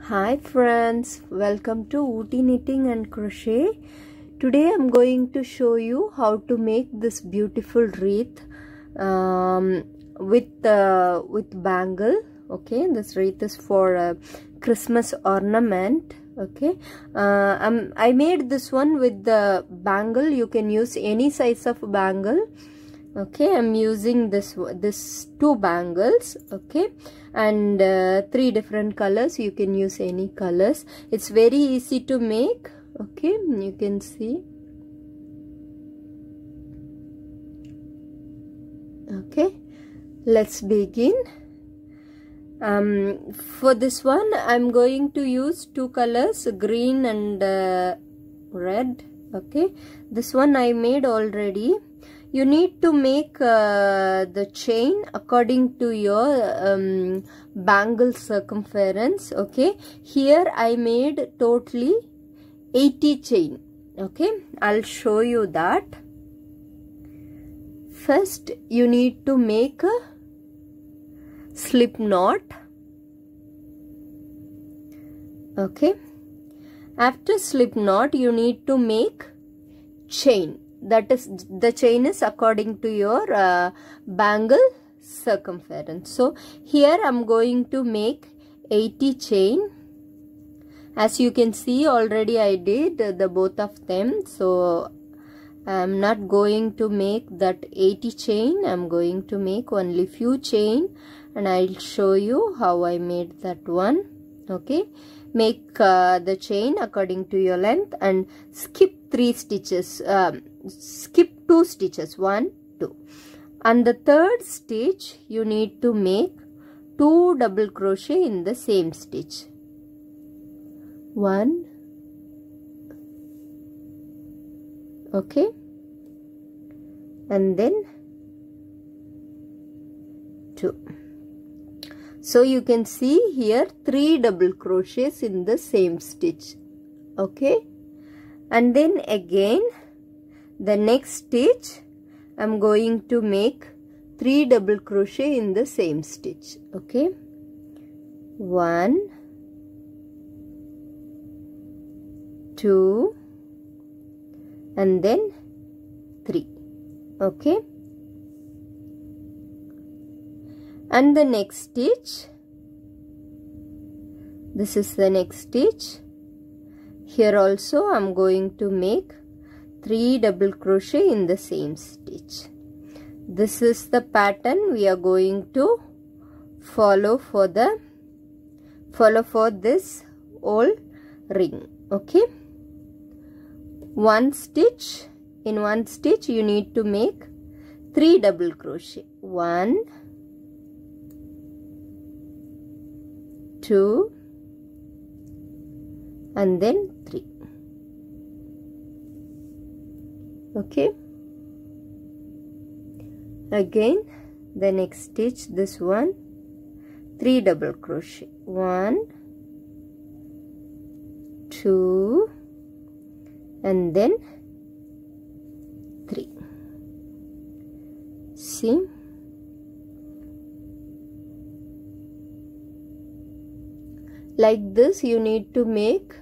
Hi friends, welcome to Ooty Knitting and Crochet. Today I'm going to show you how to make this beautiful wreath with bangle. Okay, this wreath is for a Christmas ornament. Okay, I made this one with the bangle. You can use any size of bangle. Okay, I'm using this two bangles. Okay, and three different colors. You can use any colors. It's very easy to make. Okay, you can see. Okay, let's begin. For this one I'm going to use two colors, green and red. Okay, this one I made already. You need to make the chain according to your bangle circumference. Okay, here I made totally 80 chain. Okay, I'll show you that. First you need to make a slip knot. Okay, after slip knot you need to make chain. That is, the chain is according to your bangle circumference. So here I'm going to make 80 chain. As you can see, already I did the both of them. So I'm not going to make that 80 chain. I'm going to make only few chain, and I'll show you how I made that one. Okay, make the chain according to your length and skip 3 stitches. Skip 2 stitches, 1, 2. And the third stitch you need to make 2 double crochet in the same stitch. 1. Okay, and then 2. So you can see here 3 double crochets in the same stitch. Okay, and then again the next stitch I'm going to make 3 double crochet in the same stitch. Okay, 1, 2, and then 3. Okay, and the next stitch, this is the next stitch. Here also I'm going to make 3 double crochet in the same stitch. This is the pattern we are going to follow for this whole ring. Okay, one stitch, in one stitch you need to make 3 double crochet. 1, 2, and then 3. Okay, again the next stitch, this one, 3 double crochet. 1, 2, and then 3. See, like this you need to make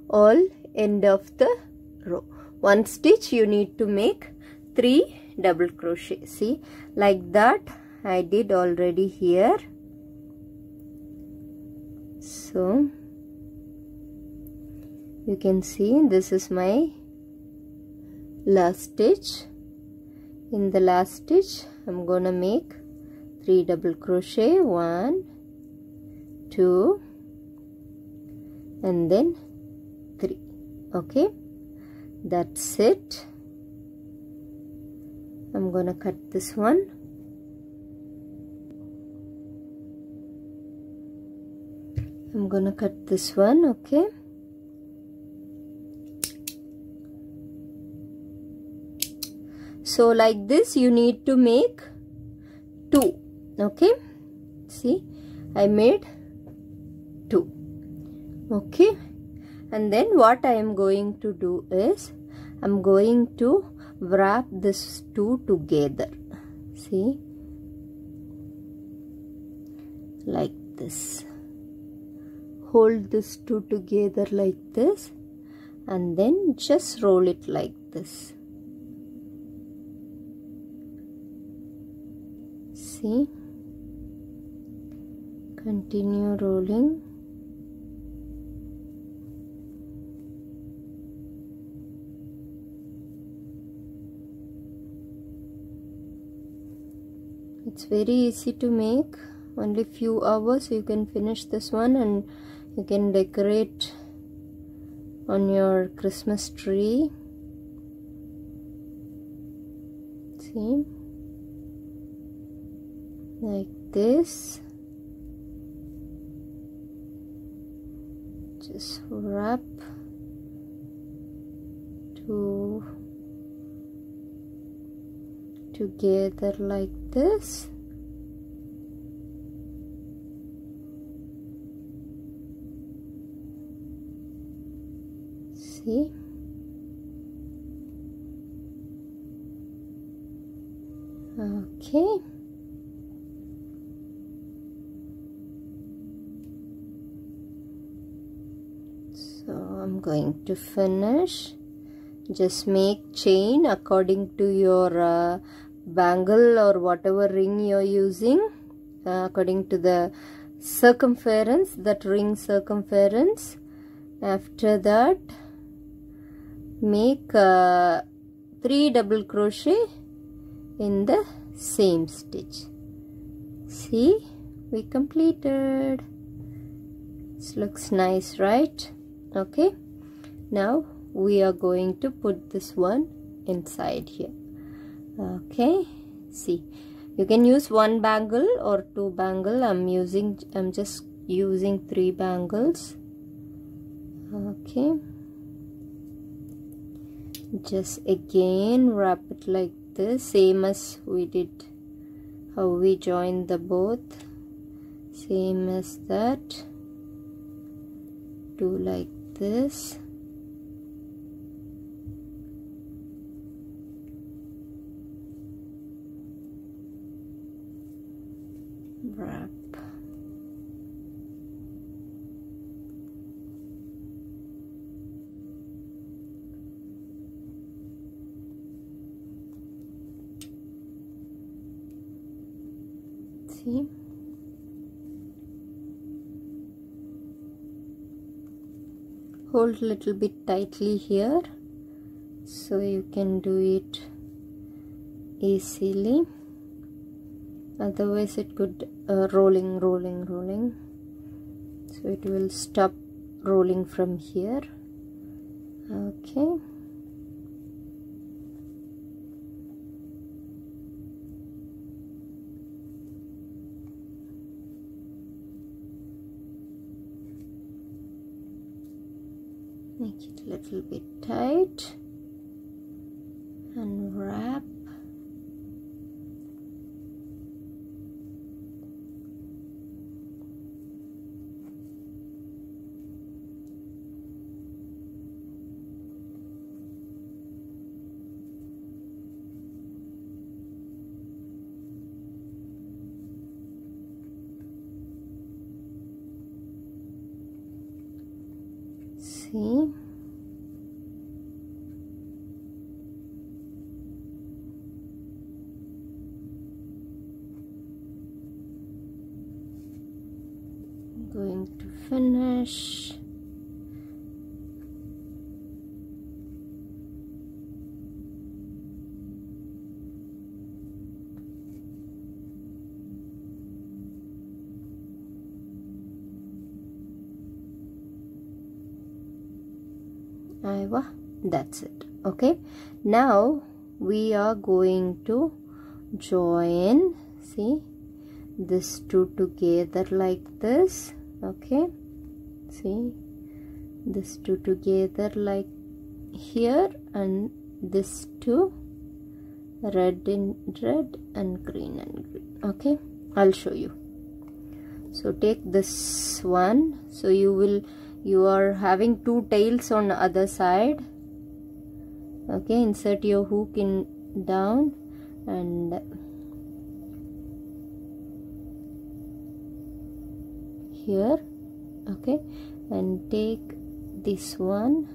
all end of the row. One stitch you need to make 3 double crochet. See, like that I did already here. So you can see this is my last stitch. In the last stitch I'm gonna make 3 double crochet. 1, 2, and then 3. Okay, that's it. I'm gonna cut this one. I'm gonna cut this one. Okay, so like this you need to make 2. Okay, see, I made 2. Okay, and then what I am going to do is I'm going to wrap this 2 together. See, like this. hold these two together like this and then just roll it like this. See, continue rolling. It's very easy to make, only few hours you can finish this one and you can decorate on your Christmas tree. See, like this. Just wrap two together like this. See, okay. So I'm going to finish. Just make chain according to your bangle or whatever ring you're using, according to the circumference, that ring circumference. After that, make 3 double crochet in the same stitch. See, we completed. This looks nice, right? Okay, now we are going to put this one inside here. Okay, see, you can use 1 bangle or 2 bangle. I'm just using 3 bangles. Okay, just again wrap it like this, same as we did, how we joined the both, same as that. Do like this. Wrap. See, hold a little bit tightly here so you can do it easily, otherwise it could rolling, so it will stop rolling from here. Okay, make it a little bit tight and wrap. See, I'm going to finish. That's it. Okay, now we are going to join, see, this two together like this. Okay, see, this two together like here, and this two, red in red and green and green. Okay, I'll show you. So take this one, so you are having 2 tails on the other side. Okay, insert your hook in down and here okay, and take this one,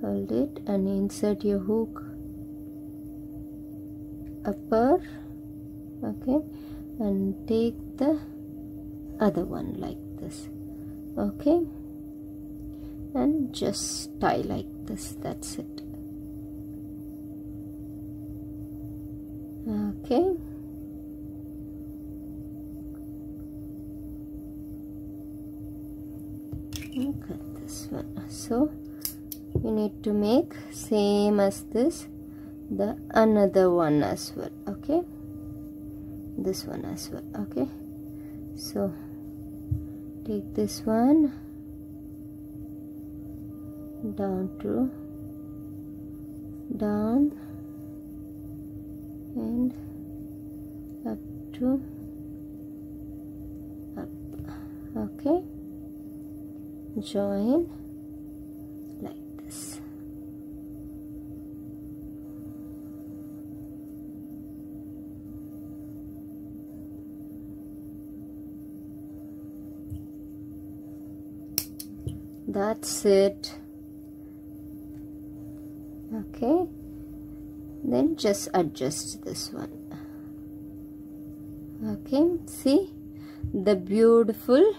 hold it and insert your hook upper, okay, and take the other one like this, okay, and just tie like this. That's it. Okay, look at this one. So you need to make same as this the another one as well, okay, this one as well, okay. So take this one down to down and up to up, okay, join like this. That's it. Okay, then just adjust this one. Okay, see the beautiful,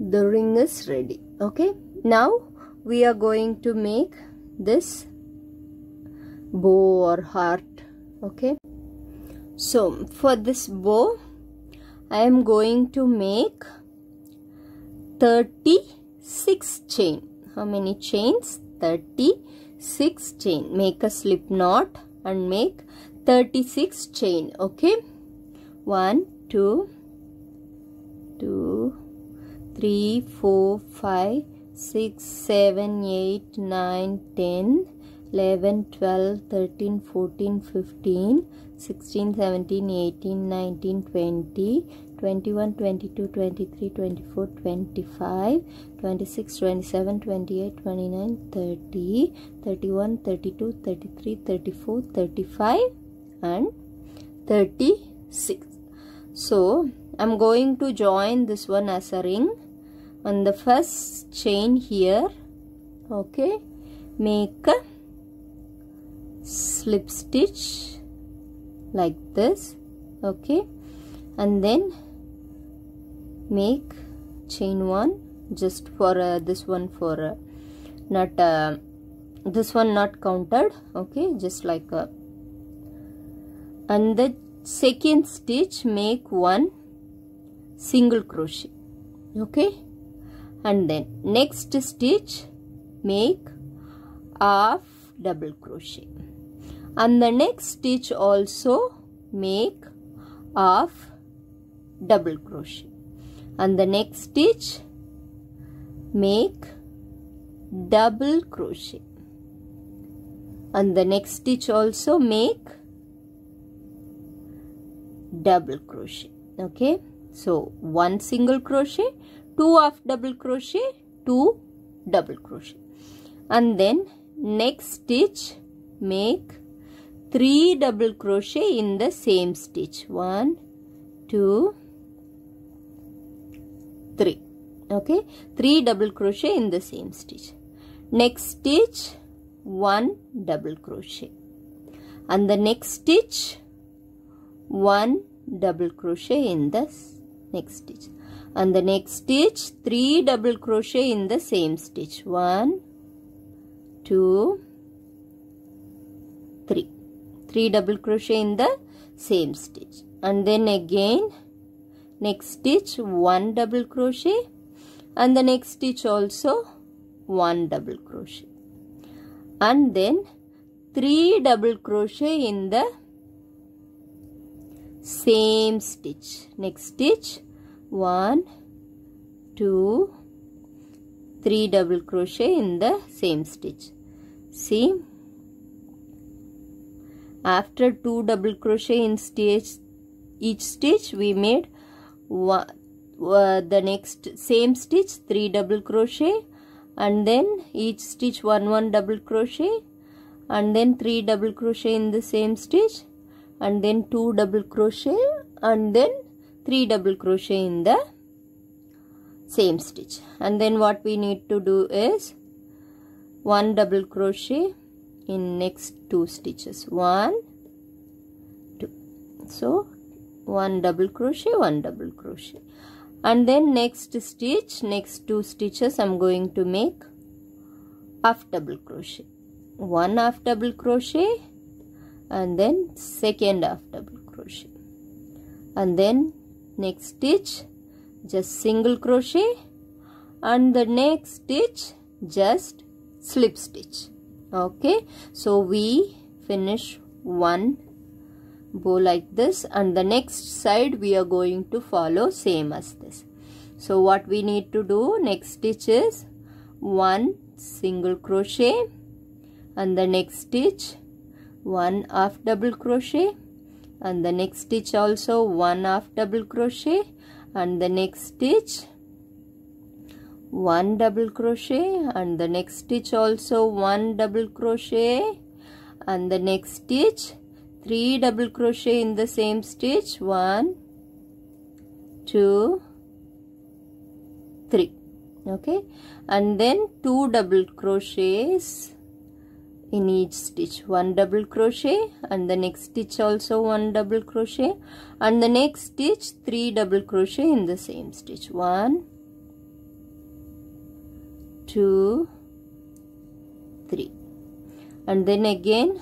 the ring is ready. Okay, now we are going to make this bow or heart. Okay, so for this bow I am going to make 36 chain. How many chains? 36 chain. Make a slip knot and make 36 chain. Okay, 1 2 3 4 5 6 7 8 9 10 11 12 13 14 15 16 17 18 19 20 21 22 23 24 25 26 27 28 29 30 31 32 33 34 35 and 36. So I'm going to join this one as a ring on the first chain here. Okay, make a slip stitch like this. Okay, and then make chain 1 just for this one, for not this one not counted. Okay, just like and the second stitch make 1 single crochet. Okay, and then next stitch make half double crochet, and the next stitch also make half double crochet, and the next stitch make double crochet, and the next stitch also make double crochet. Okay, so 1 single crochet, 2 half double crochet, 2 double crochet, and then next stitch make 3 double crochet in the same stitch. 1 2 3. Okay, 3 double crochet in the same stitch. Next stitch 1 double crochet, and the next stitch 1 double crochet in the next stitch, and the next stitch 3 double crochet in the same stitch. 1 2 3. 3 double crochet in the same stitch, and then again next stitch 1 double crochet, and the next stitch also 1 double crochet, and then 3 double crochet in the same stitch. Next stitch 1 2 3 double crochet in the same stitch. See, after 2 double crochet in each stitch we made the next same stitch 3 double crochet, and then each stitch 1 double crochet, and then 3 double crochet in the same stitch, and then 2 double crochet, and then 3 double crochet in the same stitch. And then what we need to do is 1 double crochet in next 2 stitches. 1, 2. So 1 double crochet, 1 double crochet. And then next stitch, next 2 stitches, I'm going to make half double crochet. 1 half double crochet and then second half double crochet. And then next stitch, just single crochet, and the next stitch just slip stitch. Okay, so we finish one bow like this, and the next side we are going to follow same as this. So what we need to do, next stitch is 1 single crochet, and the next stitch 1 half double crochet, and the next stitch also 1 half double crochet, and the next stitch 1 double crochet, and the next stitch also 1 double crochet, and the next stitch 3 double crochet in the same stitch. 1, 2, 3. Okay, and then 2 double crochets in each stitch. 1 double crochet, and the next stitch also 1 double crochet, and the next stitch 3 double crochet in the same stitch. 1, 2, 3. And then again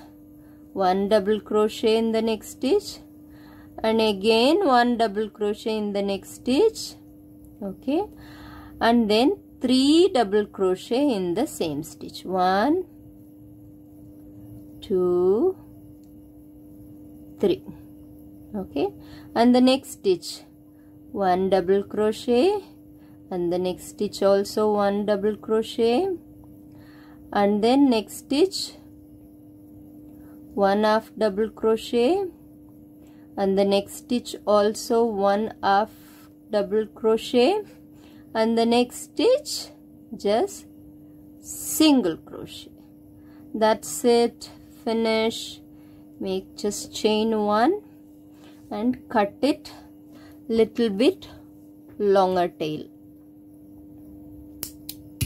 1 double crochet in the next stitch, and again 1 double crochet in the next stitch. Okay, and then 3 double crochet in the same stitch. 1, 2, 3. Okay, and the next stitch 1 double crochet, and the next stitch also 1 double crochet, and then next stitch 1 half double crochet, and the next stitch also 1 half double crochet, and the next stitch just single crochet. That's it. Finish. Make just chain 1 and cut it little bit longer tail.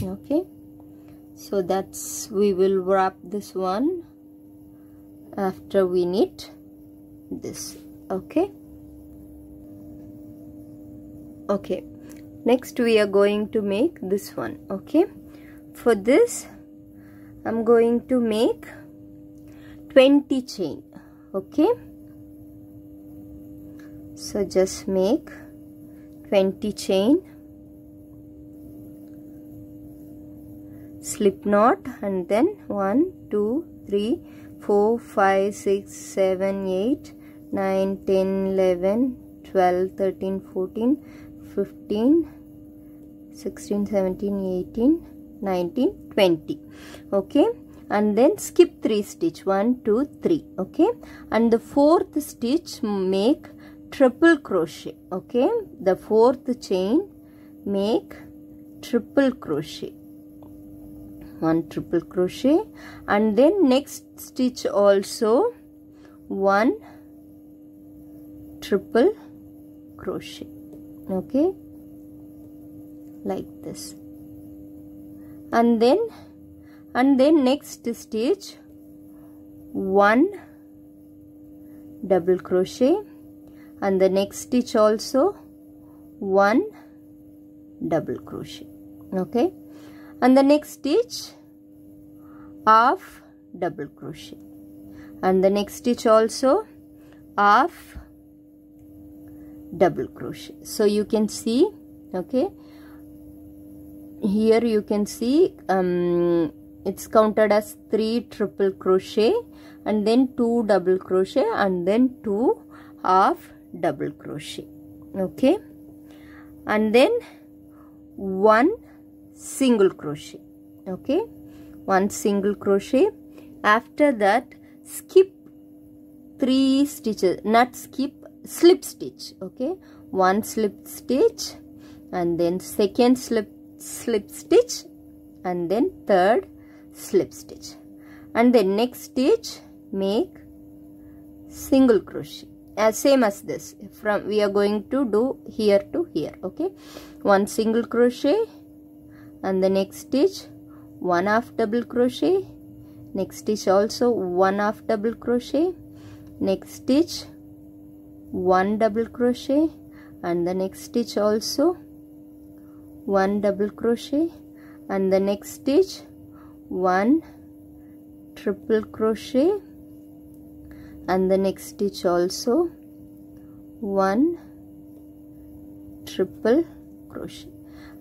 Okay, so that's, we will wrap this one after we knit this. Okay, okay, next we are going to make this one. Okay, for this I'm going to make 20 chain. Okay, so just make 20 chain, slip knot, and then 1, 2, 3, 4, 5, 6, 7, 8, 9, 10, 11, 12, 13, 14, 15, 16, 17, 18, 19, 20. Okay, and then skip 3 stitch, 1, 2, 3. Okay, and the 4th stitch make triple crochet. Okay, the 4th chain make triple crochet, 1 triple crochet, and then next stitch also 1 triple crochet. Okay, like this, and then next stitch 1 double crochet, and the next stitch also 1 double crochet. Okay, and the next stitch half double crochet, and the next stitch also half double crochet. So you can see, okay, here you can see it's counted as 3 triple crochet, and then 2 double crochet, and then 2 half double crochet. Okay, and then 1 single crochet. Okay, 1 single crochet. After that skip 3 stitches, not skip, slip stitch. Okay, 1 slip stitch, and then second slip stitch, and then third slip stitch, and then next stitch make single crochet, same as this. From we are going to do here to here. Okay, 1 single crochet, and the next stitch 1 half double crochet, next stitch also 1 half double crochet, next stitch 1 double crochet, and the next stitch also 1 double crochet, and the next stitch 1 triple crochet, and the next stitch also 1 triple crochet,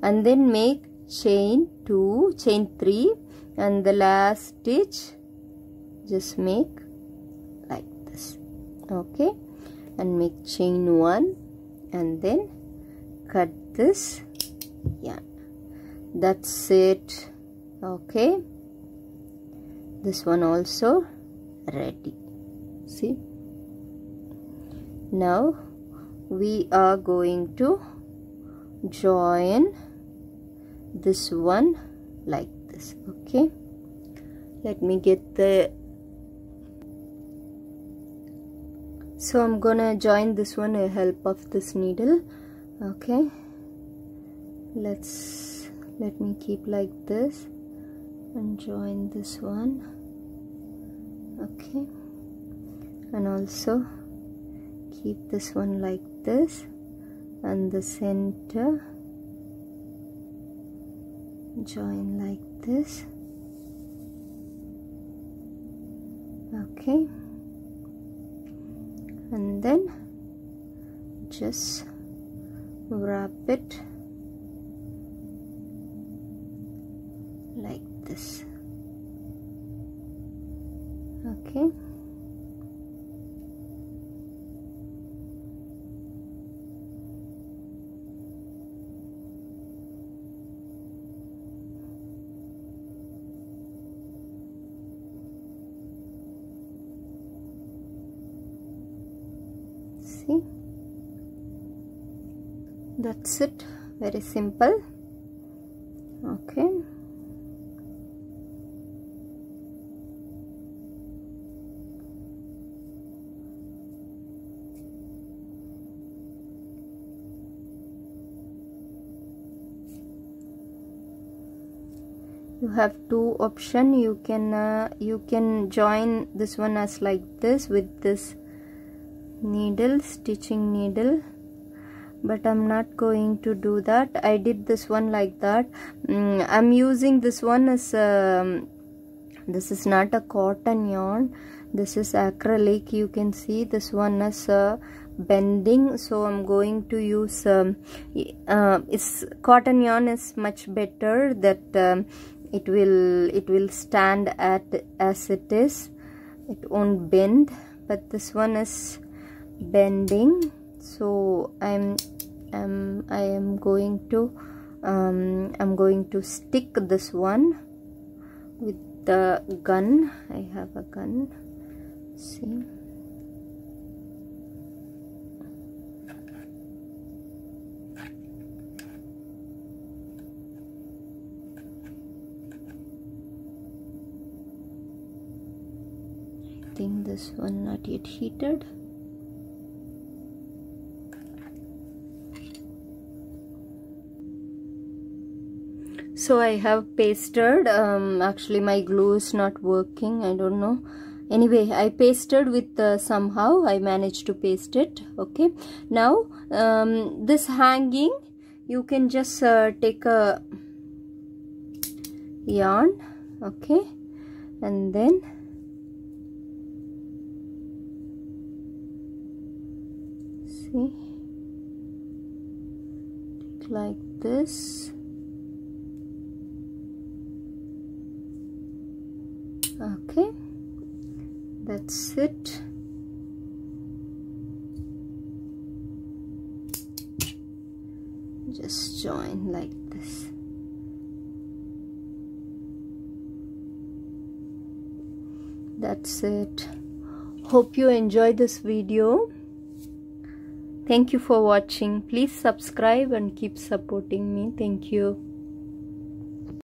and then make chain 2, chain 3, and the last stitch just make like this. Okay, and make chain 1 and then cut this yarn. That's it. Okay, this one also ready. See, now we are going to join this one like this. Okay, let me get the, so I'm gonna join this one with help of this needle. Okay, let me keep like this and join this one. Okay, and also keep this one like this, and the center join like this. Okay, and then just wrap it like this. Okay, see, that's it, very simple. Okay, you have two options. You can join this one as like this with this needle, stitching needle, but I'm not going to do that. I did this one like that. I'm using this one as this is not a cotton yarn, this is acrylic. You can see this one as bending, so I'm going to use it's cotton yarn is much better, that it will stand at as it is, it won't bend, but this one is bending, so I am going to stick this one with the gun. I have a gun, see, I think this one not yet heated. So I have pasted, actually my glue is not working, I don't know. Anyway, I pasted with somehow I managed to paste it. Okay, now this hanging, you can just take a yarn, okay, and then see, take like this. Okay, that's it. Just join like this. That's it. Hope you enjoy this video. Thank you for watching. Please subscribe and keep supporting me. Thank you.